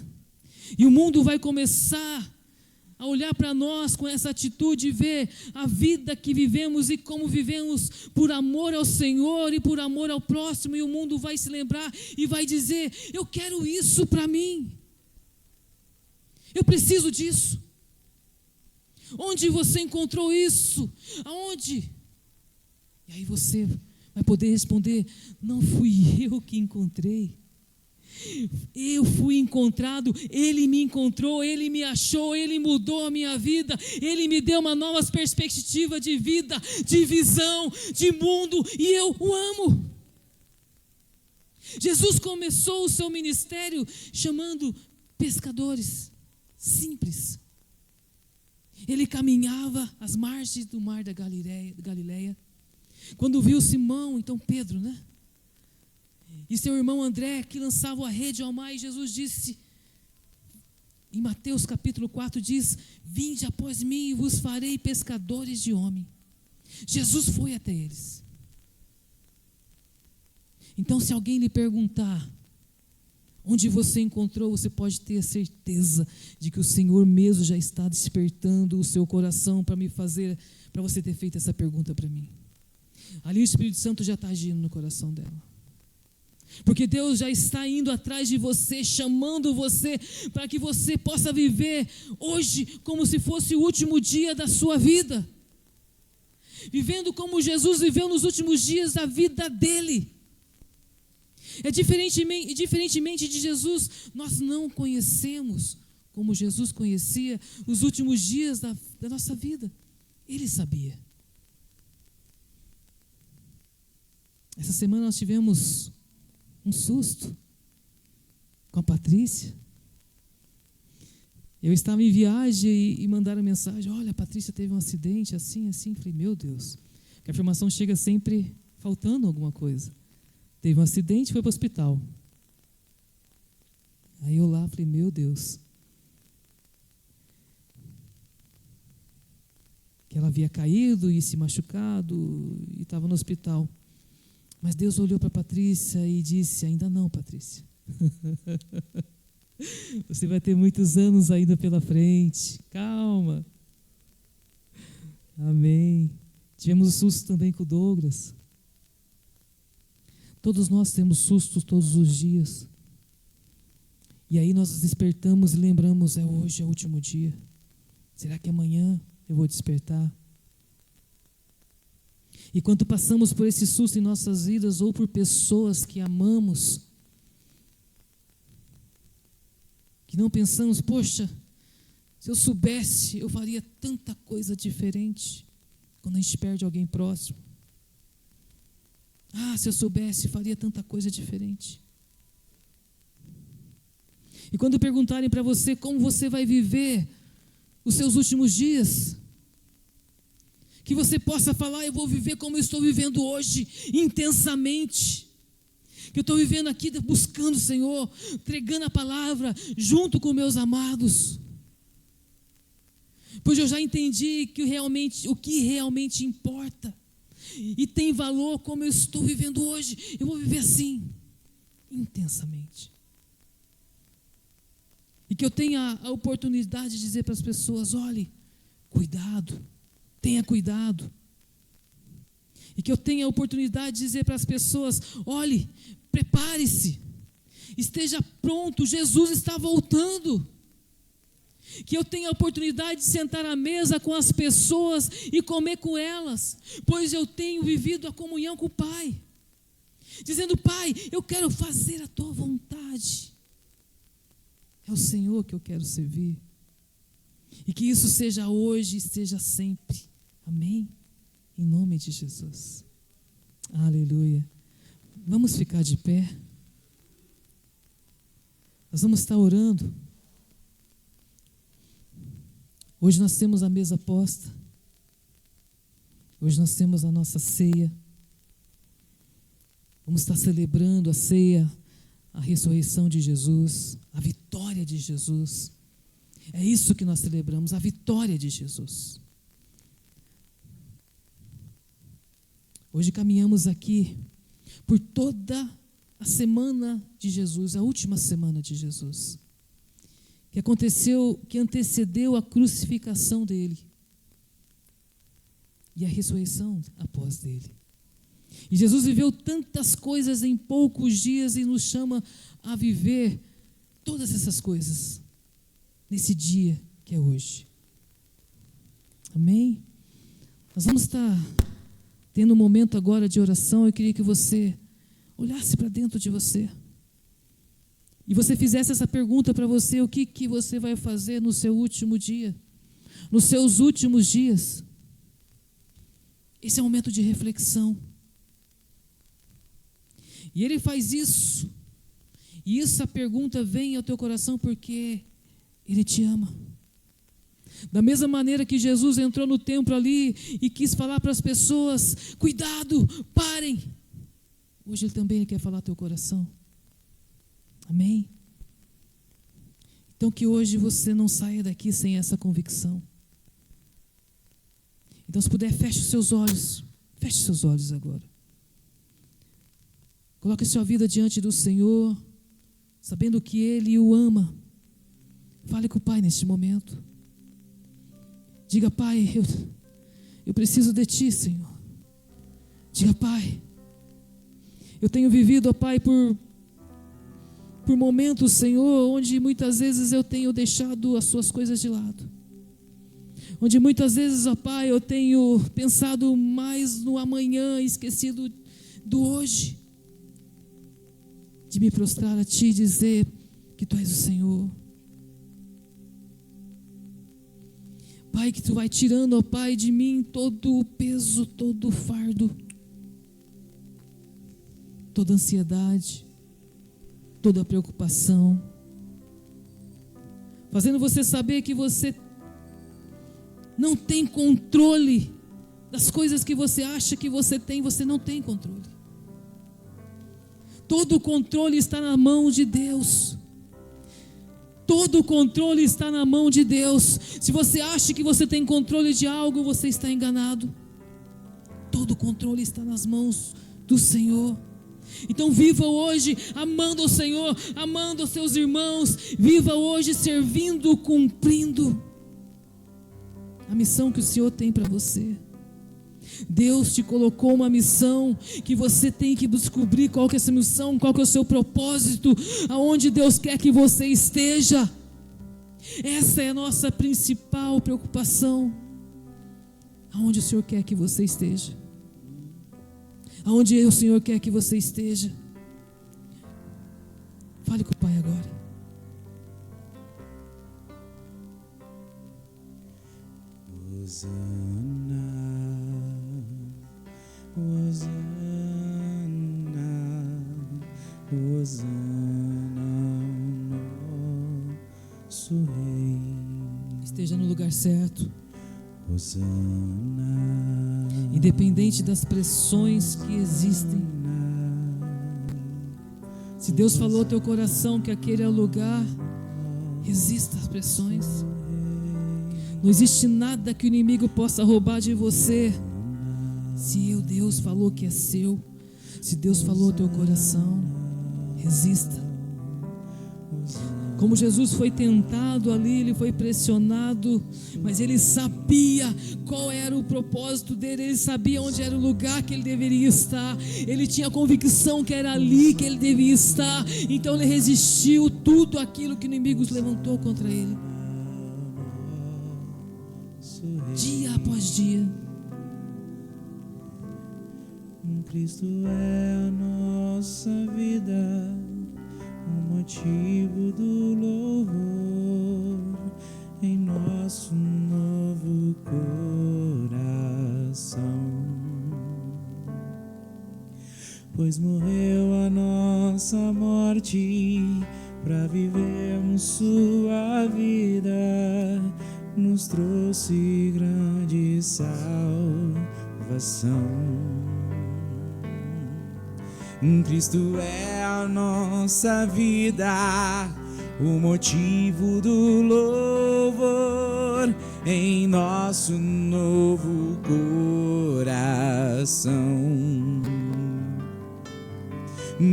E o mundo vai começar a olhar para nós com essa atitude e ver a vida que vivemos e como vivemos por amor ao Senhor e por amor ao próximo, e o mundo vai se lembrar e vai dizer: eu quero isso para mim, eu preciso disso. Onde você encontrou isso? Aonde? E aí você vai poder responder: não fui eu que encontrei. Eu fui encontrado, Ele me encontrou, Ele me achou, Ele mudou a minha vida, Ele me deu uma nova perspectiva de vida, de visão, de mundo, e eu o amo. Jesus começou o seu ministério chamando pescadores simples. Ele caminhava às margens do mar da Galileia. Quando viu Simão, então Pedro, e seu irmão André, que lançavam a rede ao mar, e Jesus disse, em Mateus capítulo 4, diz: vinde após mim e vos farei pescadores de homem. Jesus foi até eles. Então, se alguém lhe perguntar onde você encontrou, você pode ter a certeza de que o Senhor mesmo já está despertando o seu coração para você ter feito essa pergunta para mim. Ali o Espírito Santo já está agindo no coração dela. Porque Deus já está indo atrás de você, chamando você, para que você possa viver hoje como se fosse o último dia da sua vida. Vivendo como Jesus viveu nos últimos dias da vida dele. Diferentemente de Jesus, nós não conhecemos como Jesus conhecia os últimos dias da nossa vida. Ele sabia. Essa semana nós tivemos um susto com a Patrícia. Eu estava em viagem e mandaram mensagem: olha, a Patrícia teve um acidente, assim. Falei, meu Deus, que a informação chega sempre faltando alguma coisa. Teve um acidente e foi para o hospital. Aí eu lá falei, meu Deus, que ela havia caído e se machucado e estava no hospital. Mas Deus olhou para a Patrícia e disse: ainda não, Patrícia. Você vai ter muitos anos ainda pela frente. Calma. Amém. Tivemos susto também com o Douglas. Todos nós temos sustos todos os dias. E aí nós despertamos e lembramos: hoje é o último dia. Será que amanhã eu vou despertar? E quando passamos por esse susto em nossas vidas, ou por pessoas que amamos, que não pensamos, poxa, se eu soubesse, eu faria tanta coisa diferente, quando a gente perde alguém próximo. Se eu soubesse, faria tanta coisa diferente. E quando perguntarem para você como você vai viver os seus últimos dias, que você possa falar: eu vou viver como eu estou vivendo hoje, intensamente. Que eu estou vivendo aqui buscando o Senhor, entregando a palavra, junto com meus amados. Pois eu já entendi o que realmente importa. E tem valor como eu estou vivendo hoje. Eu vou viver assim, intensamente. E que eu tenha a oportunidade de dizer para as pessoas: olhe, cuidado. Tenha cuidado. E que eu tenha a oportunidade de dizer para as pessoas: olhe, prepare-se, esteja pronto, Jesus está voltando. Que eu tenha a oportunidade de sentar à mesa com as pessoas e comer com elas, pois eu tenho vivido a comunhão com o Pai, dizendo: Pai, eu quero fazer a tua vontade. É o Senhor que eu quero servir. E que isso seja hoje e seja sempre. Amém? Em nome de Jesus. Aleluia. Vamos ficar de pé. Nós vamos estar orando. Hoje nós temos a mesa posta. Hoje nós temos a nossa ceia. Vamos estar celebrando a ceia, a ressurreição de Jesus, a vitória de Jesus. É isso que nós celebramos, a vitória de Jesus. Hoje caminhamos aqui por toda a semana de Jesus, a última semana de Jesus, que aconteceu, que antecedeu a crucificação dele e a ressurreição após dele. E Jesus viveu tantas coisas em poucos dias e nos chama a viver todas essas coisas nesse dia que é hoje. Amém? Nós vamos estar tendo um momento agora de oração. Eu queria que você olhasse para dentro de você e você fizesse essa pergunta para você: o que você vai fazer no seu último dia, nos seus últimos dias? Esse é um momento de reflexão. E ele faz isso, e essa pergunta vem ao teu coração porque ele te ama. Da mesma maneira que Jesus entrou no templo ali e quis falar para as pessoas: cuidado, parem. Hoje ele também quer falar ao teu coração. Amém? Então que hoje você não saia daqui sem essa convicção. Então, se puder, feche os seus olhos. Feche os seus olhos agora. Coloque sua vida diante do Senhor, sabendo que Ele o ama. Fale com o Pai neste momento. Diga: Pai, eu preciso de Ti, Senhor. Diga: Pai, eu tenho vivido, ó Pai, por momentos, Senhor, onde muitas vezes eu tenho deixado as Suas coisas de lado. Onde muitas vezes, ó Pai, eu tenho pensado mais no amanhã, esquecido do hoje. De me prostrar a Ti e dizer que Tu és o Senhor. Pai, que Tu vai tirando, ó Pai, de mim todo o peso, todo o fardo, toda a ansiedade, toda a preocupação, fazendo você saber que você não tem controle das coisas que você acha que você tem. Você não tem controle. Todo o controle está na mão de Deus. Todo o controle está na mão de Deus. Se você acha que você tem controle de algo, você está enganado. Todo o controle está nas mãos do Senhor. Então viva hoje amando o Senhor, amando os seus irmãos. Viva hoje servindo, cumprindo a missão que o Senhor tem para você. Deus te colocou uma missão que você tem que descobrir qual que é essa missão, qual que é o seu propósito, aonde Deus quer que você esteja. Essa é a nossa principal preocupação. Aonde o Senhor quer que você esteja. Aonde o Senhor quer que você esteja. Fale com o Pai agora. Hosana, Hosana, Hosana, nosso Rei. Esteja no lugar certo. Hosana, independente das pressões que existem. Se Deus falou ao teu coração que aquele é o lugar, resista às pressões. Não existe nada que o inimigo possa roubar de você. Se Deus falou que é seu, se Deus falou ao teu coração, resista. Como Jesus foi tentado ali, ele foi pressionado, mas ele sabia qual era o propósito dele, ele sabia onde era o lugar que ele deveria estar, ele tinha a convicção que era ali que ele devia estar, então ele resistiu tudo aquilo que o inimigo levantou contra ele, dia após dia. Cristo é a nossa vida, o motivo do louvor em nosso novo coração, pois morreu a nossa morte para vivermos sua vida, nos trouxe grande salvação. Cristo é a nossa vida, o motivo do louvor em nosso novo coração.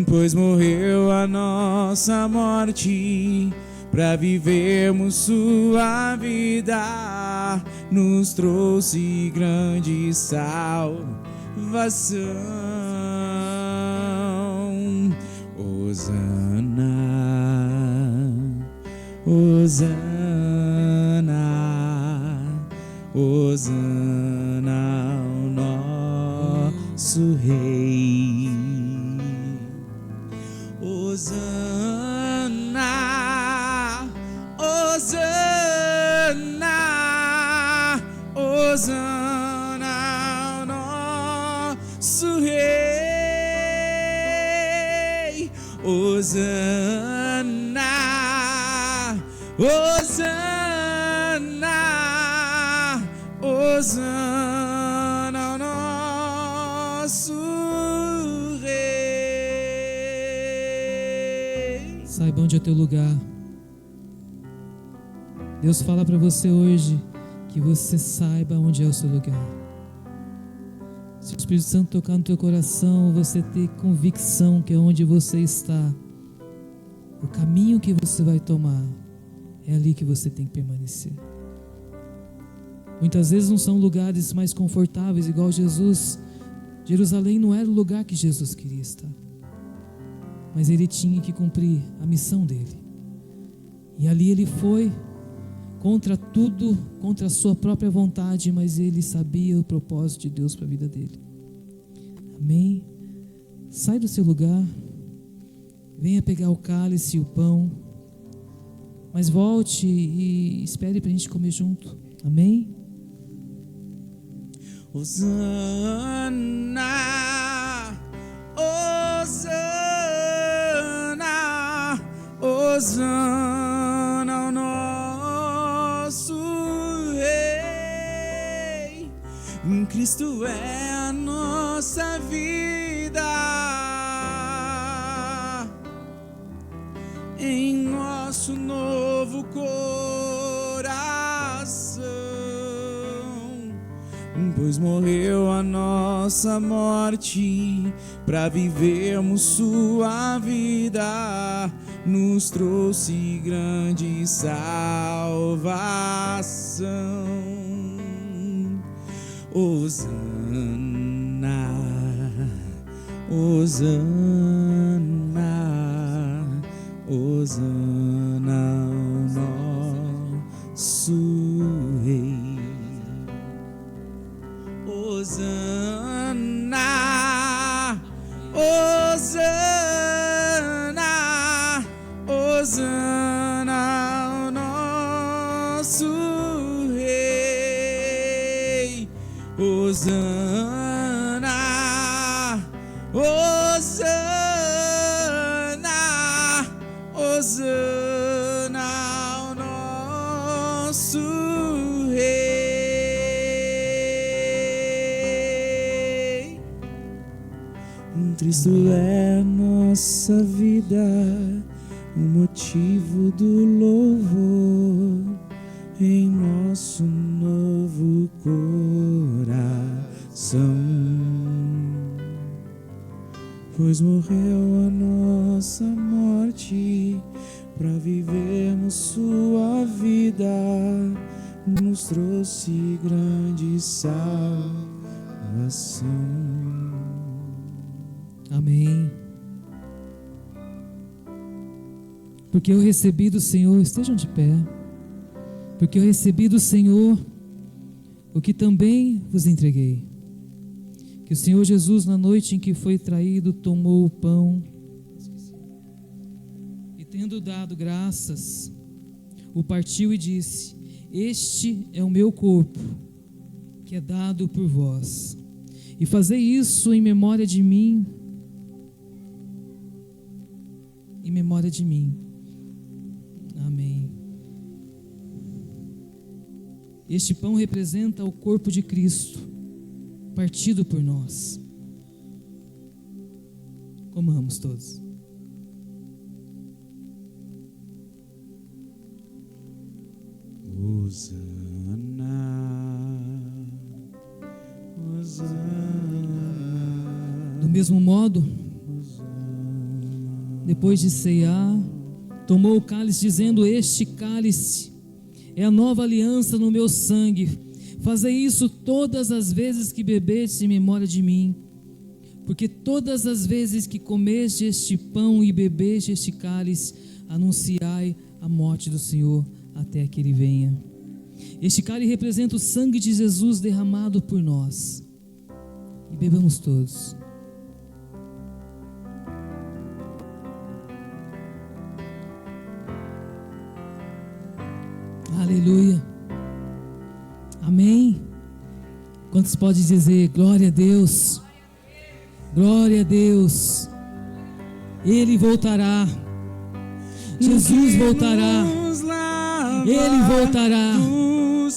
Pois morreu a nossa morte para vivermos sua vida, nos trouxe grande salvação. Hosana, Hosana, Hosana ao nosso Rei. Hosana, Hosana, Hosana ao nosso Rei. Hosana, Hosana, Hosana ao nosso Rei. Saiba onde é o teu lugar. Deus fala para você hoje que você saiba onde é o seu lugar. Se o Espírito Santo tocar no teu coração, você ter convicção que é onde você está, o caminho que você vai tomar, é ali que você tem que permanecer. Muitas vezes não são lugares mais confortáveis, igual Jesus. Jerusalém não era o lugar que Jesus queria estar, mas ele tinha que cumprir a missão dele. E ali ele foi contra tudo, contra a sua própria vontade, mas ele sabia o propósito de Deus para a vida dele. Amém? Sai do seu lugar, venha pegar o cálice e o pão, mas volte e espere para a gente comer junto. Amém? Hosana, Hosana, Hosana ao nosso Rei. Cristo é a nossa vida, em nosso novo coração. Pois morreu a nossa morte para vivermos sua vida, nos trouxe grande salvação. Hosana, Hosana, Hosana ao nosso Rei. Hosana, Hosana, Hosana ao nosso Rei. Hosana, Hosana, Hosana ao nosso Rei. Cristo é nossa vida, o motivo do louvor em nosso novo coração. Pois morreu a nossa morte para vivermos sua vida, nos trouxe grande salvação. Amém. Porque eu recebi do Senhor, estejam de pé, porque eu recebi do Senhor o que também vos entreguei. Que o Senhor Jesus, na noite em que foi traído, tomou o pão e, tendo dado graças, o partiu e disse: este é o meu corpo, que é dado por vós. E fazei isso em memória de mim, em memória de mim. Amém. Este pão representa o corpo de Cristo, partido por nós. Comamos todos. Do mesmo modo, depois de ceiar, tomou o cálice, dizendo: este cálice é a nova aliança no meu sangue. Fazei isso todas as vezes que bebestes em memória de mim. Porque todas as vezes que comeste este pão e bebeste este cálice, anunciai a morte do Senhor até que Ele venha. Este cálice representa o sangue de Jesus derramado por nós. E bebamos todos. Aleluia. Amém. Quantos podem dizer glória a Deus? Glória a Deus. Ele voltará. Jesus voltará. Ele voltará.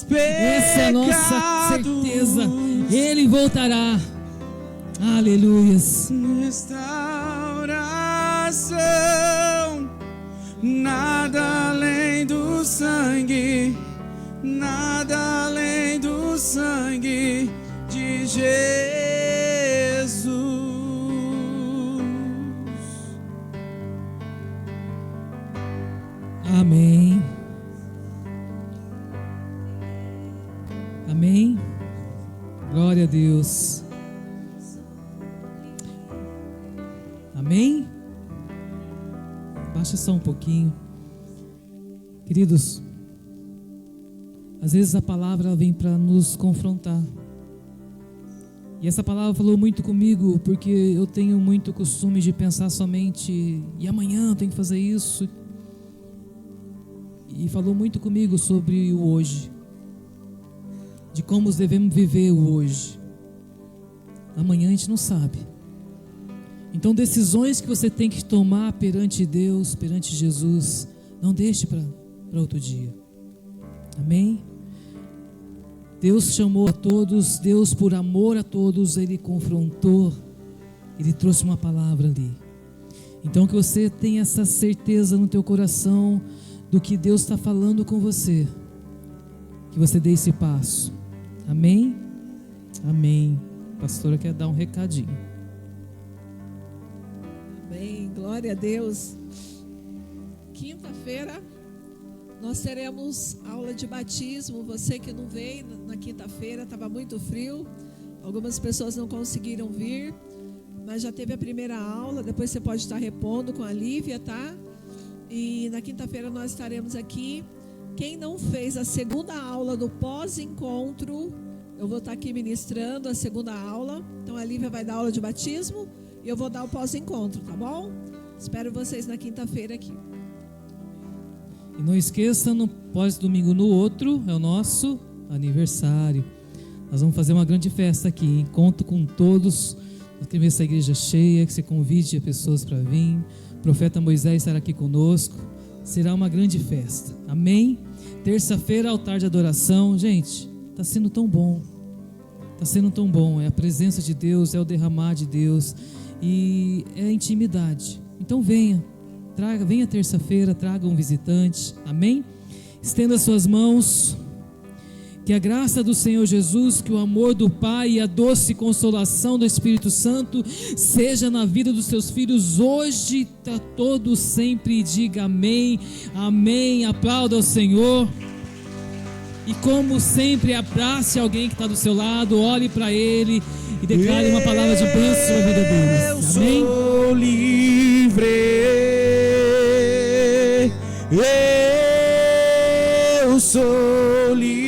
Essa é a nossa certeza. Ele voltará. Aleluias. Restauração, nada além do sangue, nada além do sangue de Jesus. Amém. Amém. Glória a Deus. Amém? Baixa só um pouquinho. Queridos, às vezes a palavra vem para nos confrontar. E essa palavra falou muito comigo, porque eu tenho muito costume de pensar somente, e amanhã eu tenho que fazer isso. E falou muito comigo sobre o hoje, de como devemos viver o hoje. Amanhã a gente não sabe. Então, decisões que você tem que tomar perante Deus, perante Jesus, não deixe para outro dia. Amém? Deus chamou a todos, Deus, por amor a todos, Ele confrontou, Ele trouxe uma palavra ali. Então, que você tenha essa certeza no teu coração do que Deus está falando com você, que você dê esse passo. Amém? Amém. A pastora quer dar um recadinho. Amém, glória a Deus. Quinta-feira nós teremos aula de batismo. Você que não veio na quinta-feira, estava muito frio, algumas pessoas não conseguiram vir, mas já teve a primeira aula. Depois você pode estar repondo com a Lívia, tá? E na quinta-feira nós estaremos aqui. Quem não fez a segunda aula do pós-encontro, eu vou estar aqui ministrando a segunda aula. Então a Lívia vai dar aula de batismo e eu vou dar o pós-encontro, tá bom? Espero vocês na quinta-feira aqui. E não esqueça, no pós-domingo no outro, é o nosso aniversário. Nós vamos fazer uma grande festa aqui, hein? Conto com todos. Nós queremos essa igreja cheia, que você convide pessoas para vir. O profeta Moisés estará aqui conosco. Será uma grande festa. Amém? Terça-feira, altar de adoração. Gente, está sendo tão bom. Está sendo tão bom. É a presença de Deus, é o derramar de Deus. E é a intimidade. Então venha. Venha terça-feira, traga um visitante. Amém? Estenda suas mãos. Que a graça do Senhor Jesus, que o amor do Pai e a doce consolação do Espírito Santo seja na vida dos seus filhos hoje, para todos sempre. Diga amém, amém. Aplauda ao Senhor. E como sempre, abrace alguém que está do seu lado, olhe para ele e declare uma palavra de bênção sobre a vida deles. Amém? Eu sou livre. Eu sou livre.